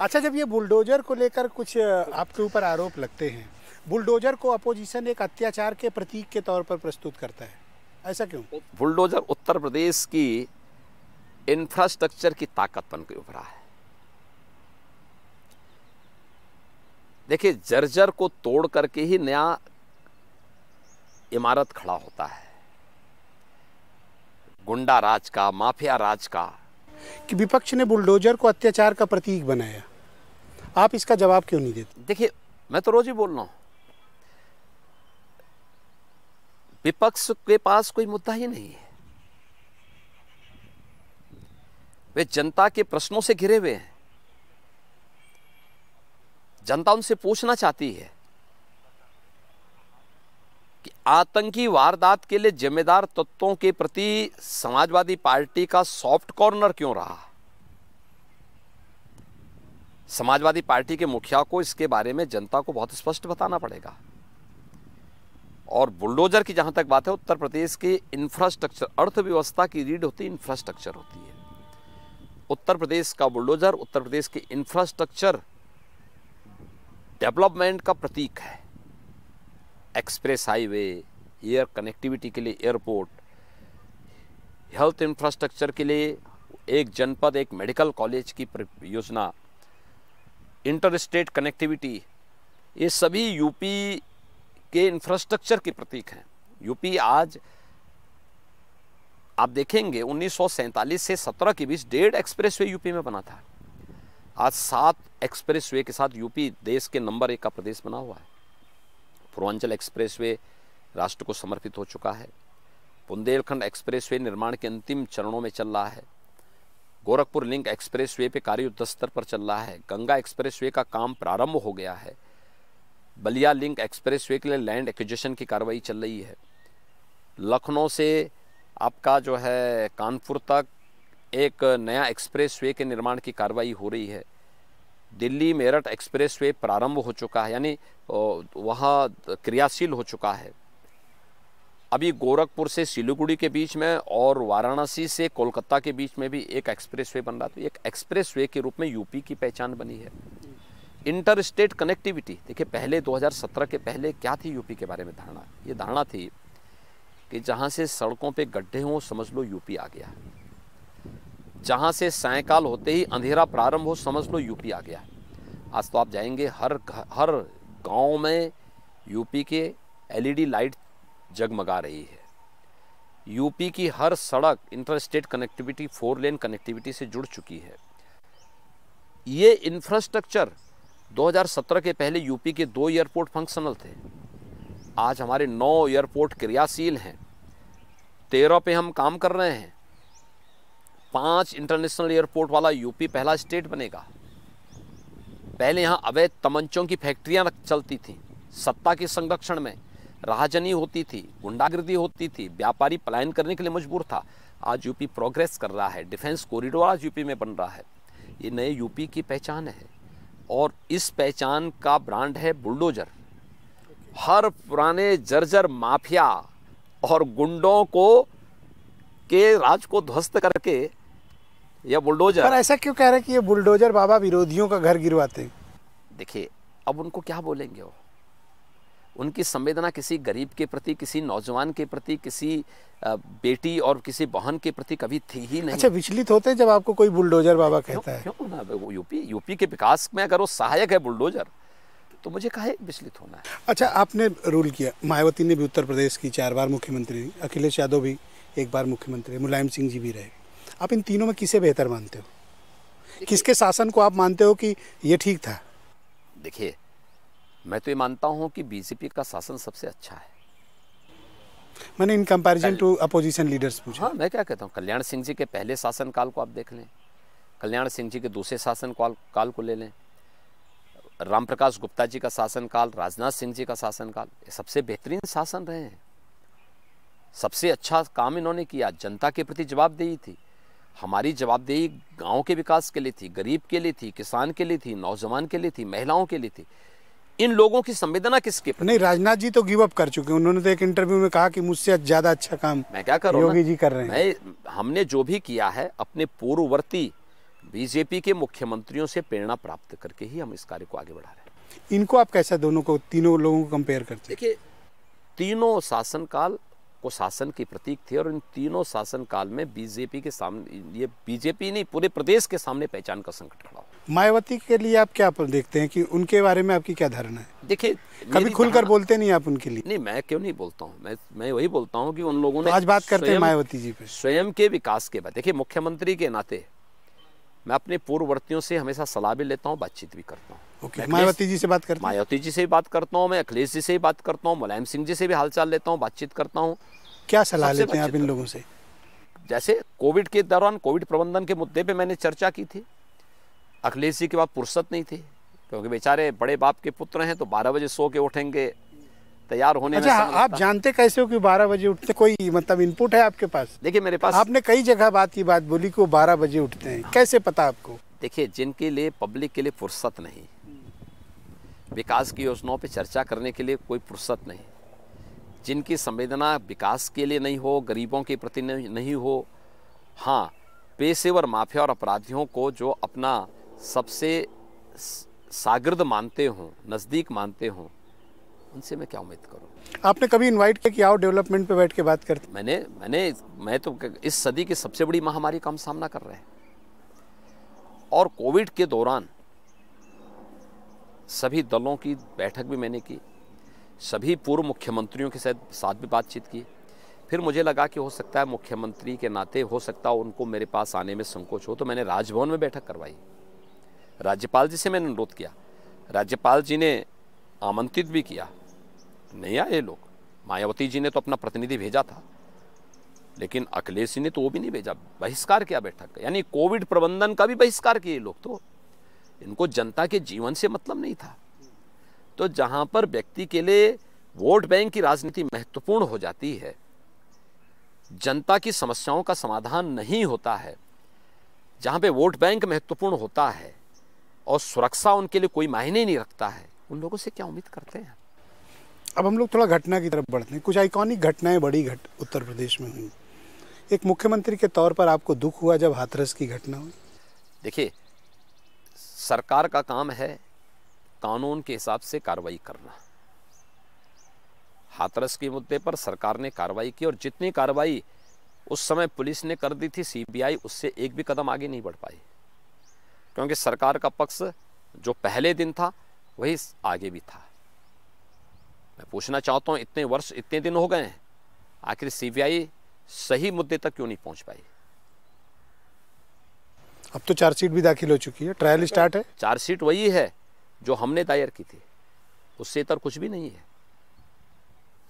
अच्छा, जब ये बुलडोजर को लेकर कुछ आपके ऊपर आरोप लगते हैं, बुलडोजर को अपोजिशन एक अत्याचार के प्रतीक के तौर पर प्रस्तुत करता है, ऐसा क्यों? बुलडोजर उत्तर प्रदेश की इंफ्रास्ट्रक्चर की ताकत बन के उभरा है। देखिए, जर्जर को तोड़ करके ही नया इमारत खड़ा होता है। गुंडा राज का, माफिया राज का। कि विपक्ष ने बुलडोजर को अत्याचार का प्रतीक बनाया, आप इसका जवाब क्यों नहीं देते? देखिए, मैं तो रोज ही बोल रहा हूं, विपक्ष के पास कोई मुद्दा ही नहीं है। वे जनता के प्रश्नों से घिरे हुए हैं। जनता उनसे पूछना चाहती है कि आतंकी वारदात के लिए जिम्मेदार तत्वों के प्रति समाजवादी पार्टी का सॉफ्ट कॉर्नर क्यों रहा। समाजवादी पार्टी के मुखिया को इसके बारे में जनता को बहुत स्पष्ट बताना पड़ेगा। और बुलडोजर की जहां तक बात है, उत्तर प्रदेश के इंफ्रास्ट्रक्चर, अर्थव्यवस्था की रीढ़ होती है, इंफ्रास्ट्रक्चर होती है। उत्तर प्रदेश का बुलडोजर उत्तर प्रदेश के इंफ्रास्ट्रक्चर डेवलपमेंट का प्रतीक है। एक्सप्रेस हाईवे, एयर कनेक्टिविटी के लिए एयरपोर्ट, हेल्थ इंफ्रास्ट्रक्चर के लिए एक जनपद, एक मेडिकल कॉलेज की योजना, इंटर स्टेट कनेक्टिविटी, ये सभी यूपी के इंफ्रास्ट्रक्चर के प्रतीक हैं। यूपी आज आप देखेंगे 1947 से 17 के बीच 1.5 एक्सप्रेसवे यूपी में बना था। आज 7 एक्सप्रेसवे के साथ यूपी देश के नंबर 1 का प्रदेश बना हुआ है। पूर्वांचल एक्सप्रेसवे राष्ट्र को समर्पित हो चुका है। बुंदेलखंड एक्सप्रेसवे निर्माण के अंतिम चरणों में चल रहा है। गोरखपुर लिंक एक्सप्रेसवे पे कार्य युद्ध स्तर पर चल रहा है। गंगा एक्सप्रेसवे का काम प्रारंभ हो गया है। बलिया लिंक एक्सप्रेसवे के लिए लैंड एक्विजिशन की कार्रवाई चल रही है। लखनऊ से आपका जो है कानपुर तक एक नया एक्सप्रेसवे के निर्माण की कार्रवाई हो रही है। दिल्ली मेरठ एक्सप्रेसवे प्रारंभ हो चुका है, यानी वहाँ क्रियाशील हो चुका है। अभी गोरखपुर से सिलीगुड़ी के बीच में और वाराणसी से कोलकाता के बीच में भी एक एक्सप्रेसवे बन रहा है। तो एक एक्सप्रेसवे के रूप में यूपी की पहचान बनी है। इंटर स्टेट कनेक्टिविटी, देखिए पहले 2017 के पहले क्या थी यूपी के बारे में धारणा? ये धारणा थी कि जहाँ से सड़कों पे गड्ढे हों, समझ लो यूपी आ गया। जहाँ से सायंकाल होते ही अंधेरा प्रारंभ हो, समझ लो यूपी आ गया। आज तो आप जाएंगे हर गांव में यूपी के एलईडी लाइट जगमगा रही है। यूपी की हर सड़क इंटर स्टेट कनेक्टिविटी, 4 लेन कनेक्टिविटी से जुड़ चुकी है। ये इंफ्रास्ट्रक्चर 2017 के पहले यूपी के 2 एयरपोर्ट फंक्शनल थे। आज हमारे 9 एयरपोर्ट क्रियाशील हैं। 13 पे हम काम कर रहे हैं। 5 इंटरनेशनल एयरपोर्ट वाला यूपी पहला स्टेट बनेगा। पहले यहाँ अवैध तमंचों की फैक्ट्रियां चलती थीं। सत्ता के संरक्षण में राहजनी होती थी, गुंडागर्दी होती थी, व्यापारी पलायन करने के लिए मजबूर था। आज यूपी प्रोग्रेस कर रहा है। डिफेंस कॉरिडोर आज यूपी में बन रहा है। ये नए यूपी की पहचान है और इस पहचान का ब्रांड है बुलडोजर। हर पुराने जर्जर माफिया और गुंडों को के राज को ध्वस्त करके यह बुलडोजर। पर ऐसा क्यों कह रहे हैं कि ये बुलडोजर बाबा विरोधियों का घर गिरवाते हैं? देखिए, अब उनको क्या बोलेंगे वो? उनकी संवेदना किसी गरीब के प्रति, किसी नौजवान के प्रति, किसी बेटी और किसी बहन के प्रति कभी थी ही नहीं। अच्छा, विचलित होते हैं जब आपको कोई बुलडोजर बाबा कहता है? क्यों ना? यूपी के विकास में अगर वो सहायक है बुलडोजर, तो मुझे काहे विचलित होना है? अच्छा, आपने रूल किया, मायावती ने भी उत्तर प्रदेश की 4 बार मुख्यमंत्री रही, अखिलेश यादव भी 1 बार मुख्यमंत्री, मुलायम सिंह जी भी रहे। आप इन तीनों में किसे बेहतर मानते हो? किसके शासन को आप मानते हो कि ये ठीक था? देखिए, मैं तो ये मानता हूं कि बीजेपी का शासन सबसे अच्छा है। मैंने in comparison to opposition leaders पूछा। हाँ, मैं क्या कहता हूँ, कल्याण सिंह जी के पहले शासनकाल को आप देख लें, कल्याण सिंह जी के दूसरे शासनकाल को ले लें, रामप्रकाश गुप्ता जी का शासनकाल, राजनाथ सिंह जी का शासनकाल, ये सबसे बेहतरीन शासन रहे हैं। सबसे अच्छा काम इन्होंने किया। जनता के प्रति जवाबदेही थी। हमारी जवाबदेही गाँव के विकास के लिए थी, गरीब के लिए थी, किसान के लिए थी, नौजवान के लिए थी, महिलाओं के लिए थी। इन लोगों की संवेदना किसके? नहीं, राजनाथ जी तो गिव अप कर चुके हैं। उन्होंने तो एक इंटरव्यू में कहा कि मुझसे ज्यादा अच्छा काम मैं क्या कर रहा हूं, योगी जी कर रहे हैं। हमने जो भी किया है अपने पूर्ववर्ती बीजेपी के मुख्यमंत्रियों से प्रेरणा प्राप्त करके ही हम इस कार्य को आगे बढ़ा रहे हैं। इनको आप कैसा, दोनों को, तीनों लोगों को कंपेयर करते हैं? देखिए, तीनों शासनकाल को शासन की प्रतीक थे और इन तीनों शासनकाल में बीजेपी के सामने, ये बीजेपी नहीं पूरे प्रदेश के सामने पहचान का संकट खड़ा हो। मायावती के लिए आप क्या देखते हैं कि उनके बारे में आपकी क्या धारणा है? देखिए, कभी खुलकर बोलते नहीं आप उनके लिए? नहीं, मैं क्यों नहीं बोलता हूँ, मैं वही बोलता हूँ कि उन लोगों ने तो आज बात करते हैं मायावती जी पे, स्वयं के विकास के बाद। देखिए, मुख्यमंत्री के नाते मैं अपने पूर्ववर्तियों से हमेशा सलाह भी लेता हूँ, बातचीत भी करता हूँ। ओके, मायावती जी से बात करते हैं? मायावती जी से भी बात करता हूँ, मैं अखिलेश जी से भी बात करता हूँ, मुलायम सिंह जी से भी हालचाल लेता हूँ, बातचीत करता हूँ। क्या सलाह लेते हैं आप इन लोगों से? जैसे कोविड के दौरान कोविड प्रबंधन के मुद्दे पे मैंने चर्चा की थी। अखिलेश जी के बाद फुर्सत नहीं थी, क्योंकि बेचारे बड़े बाप के पुत्र हैं, तो 12 बजे सो के उठेंगे, तैयार होने में अच्छा, समय आप लगता। जानते कैसे हो कि 12 बजे उठते? कोई मतलब इनपुट है आपके पास? देखिए, मेरे पास, आपने कई जगह बात बोली कि वो 12 बजे उठते हैं, कैसे पता आपको? देखिए, जिनके लिए पब्लिक के लिए फुर्सत नहीं, विकास की योजनाओं पे चर्चा करने के लिए कोई फुर्सत नहीं, जिनकी संवेदना विकास के लिए नहीं हो, गरीबों के प्रति नहीं हो, हाँ, पेशेवर माफिया और अपराधियों को जो अपना सबसे शागिर्द मानते हों, नज़दीक मानते हों, उनसे मैं क्या उम्मीद करूं? आपने कभी इनवाइट किया कि आओ डेवलपमेंट पे बैठ के बात करते? मैं तो इस सदी की सबसे बड़ी महामारी का हम सामना कर रहे हैं, और कोविड के दौरान सभी दलों की बैठक भी मैंने की, सभी पूर्व मुख्यमंत्रियों के साथ भी बातचीत की। फिर मुझे लगा कि हो सकता है मुख्यमंत्री के नाते हो सकता है उनको मेरे पास आने में संकोच हो, तो मैंने राजभवन में बैठक करवाई। राज्यपाल जी से मैंने अनुरोध किया, राज्यपाल जी ने आमंत्रित भी किया, नहीं आए लोग। मायावती जी ने तो अपना प्रतिनिधि भेजा था, लेकिन अखिलेश जी ने तो वो भी नहीं भेजा, बहिष्कार किया बैठक का। यानी कोविड प्रबंधन का भी बहिष्कार किए लोग, तो इनको जनता के जीवन से मतलब नहीं था। तो जहां पर व्यक्ति के लिए वोट बैंक की राजनीति महत्वपूर्ण हो जाती है, जनता की समस्याओं का समाधान नहीं होता है, जहां पे वोट बैंक महत्वपूर्ण होता है और सुरक्षा उनके लिए कोई मायने नहीं रखता है, उन लोगों से क्या उम्मीद करते हैं? अब हम लोग थोड़ा घटना की तरफ बढ़ते हैं। कुछ आइकॉनिक घटनाएं बड़ी उत्तर प्रदेश में हुई। एक मुख्यमंत्री के तौर पर आपको दुख हुआ जब हाथरस की घटना हुई? देखिए, सरकार का काम है कानून के हिसाब से कार्रवाई करना। हाथरस के मुद्दे पर सरकार ने कार्रवाई की, और जितनी कार्रवाई उस समय पुलिस ने कर दी थी, सीबीआई उससे एक भी कदम आगे नहीं बढ़ पाई, क्योंकि सरकार का पक्ष जो पहले दिन था वही आगे भी था। मैं पूछना चाहता हूं, इतने वर्ष, इतने दिन हो गए हैं, आखिर सीबीआई सही मुद्दे तक क्यों नहीं पहुंच पाई? अब तो चार्जशीट भी दाखिल हो चुकी है, ट्रायल स्टार्ट है। चार्जशीट वही है जो हमने दायर की थी, उससे इतर कुछ भी नहीं है।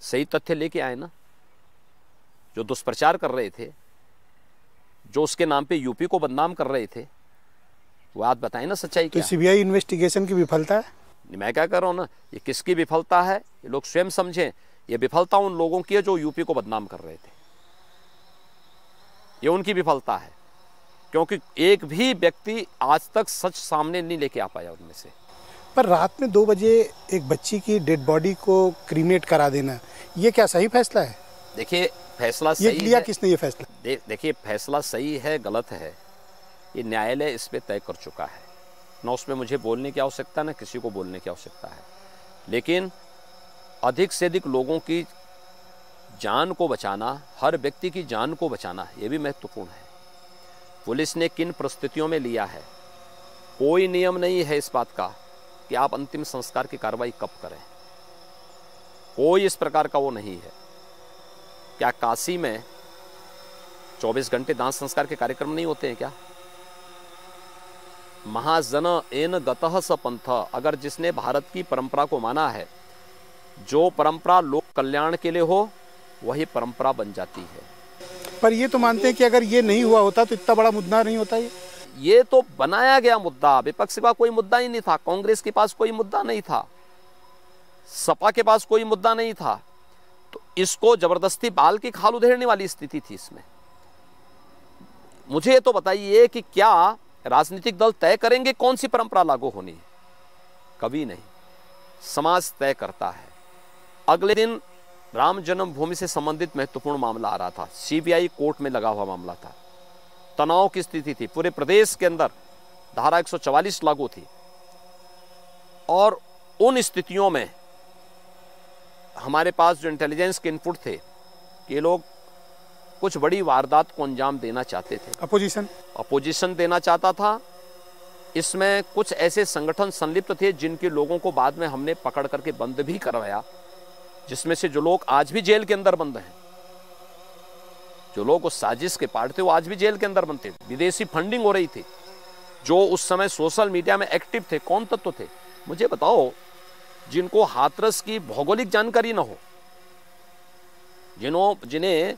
सही तथ्य लेके आए ना, जो दुष्प्रचार कर रहे थे, जो उसके नाम पे यूपी को बदनाम कर रहे थे, वो बात बताएं ना, सच्चाई क्या? तो सीबीआई इन्वेस्टिगेशन की विफलता है? मैं क्या कर रहा हूं ना, ये किसकी विफलता है ये लोग स्वयं समझें। ये विफलता उन लोगों की है जो यूपी को बदनाम कर रहे थे, ये उनकी विफलता है, क्योंकि एक भी व्यक्ति आज तक सच सामने नहीं लेके आ पाया उनमें से। पर रात में 2 बजे एक बच्ची की डेड बॉडी को क्रीमेट करा देना, ये क्या सही फैसला है? देखिए, फैसला सही ये लिया है, किसने ये फैसला? देखिए, फैसला सही है गलत है, ये न्यायालय इस पे तय कर चुका है ना, उसमें मुझे बोलने की आवश्यकता ना किसी को बोलने की आवश्यकता है। लेकिन अधिक से अधिक लोगों की जान को बचाना, हर व्यक्ति की जान को बचाना, ये भी महत्वपूर्ण है। पुलिस ने किन परिस्थितियों में लिया है, कोई नियम नहीं है इस बात का कि आप अंतिम संस्कार की कार्रवाई कब करें, कोई इस प्रकार का वो नहीं है। क्या काशी में 24 घंटे दाह संस्कार के कार्यक्रम नहीं होते हैं क्या? महाजन एन गतः स पंथ, अगर जिसने भारत की परंपरा को माना है, जो परंपरा लोक कल्याण के लिए हो वही परंपरा बन जाती है। पर ये तो मानते हैं कि अगर ये नहीं हुआ होता तो इतना बड़ा मुद्दा नहीं होता। ये तो बनाया गया मुद्दा, विपक्ष का कोई मुद्दा ही नहीं था, कांग्रेस के पास कोई मुद्दा नहीं था, सपा के पास कोई मुद्दा नहीं था, तो इसको जबरदस्ती बाल की खाल उधेड़ने वाली स्थिति थी इसमें। मुझे तो बताइए कि क्या राजनीतिक दल तय करेंगे कौन सी परंपरा लागू होनी है? कभी नहीं, समाज तय करता है। अगले दिन राम जन्मभूमि से संबंधित महत्वपूर्ण मामला आ रहा था, सीबीआई कोर्ट में लगा हुआ मामला था, तनाव की स्थिति थी, पूरे प्रदेश के अंदर धारा 144 लागू थी, और उन स्थितियों में हमारे पास जो इंटेलिजेंस के इनपुट थे कि ये लोग कुछ बड़ी वारदात को अंजाम देना चाहते थे, अपोजिशन देना चाहता था। इसमें कुछ ऐसे संगठन संलिप्त थे जिनके लोगों को बाद में हमने पकड़ करके बंद भी करवाया, जिसमें से जो लोग आज भी जेल के अंदर बंद हैं, जो लोग उस साजिश के पार्ट थे वो आज भी जेल के अंदर बंद थे। विदेशी फंडिंग हो रही थी। जो उस समय सोशल मीडिया में एक्टिव थे, कौन तत्व थे? मुझे बताओ, जिनको हाथरस की भौगोलिक जानकारी ना हो, जिन्हें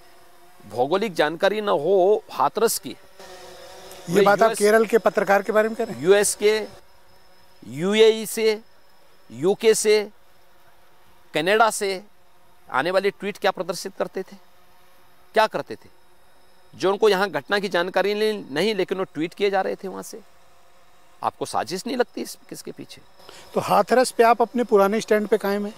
भौगोलिक जानकारी ना हो हाथरस की। ये बात आप केरल के पत्रकार के बारे में कह रहे हैं? यूएस के, यूएई से, यूके से, कनाडा से आने वाले ट्वीट क्या प्रदर्शित करते थे, क्या करते थे? जो उनको यहाँ घटना की जानकारी नहीं, लेकिन वो ट्वीट किए जा रहे थे वहाँ से। आपको साजिश नहीं लगती किसके पीछे? तो हाथरस पे आप अपने पुराने स्टैंड पे कायम हैं?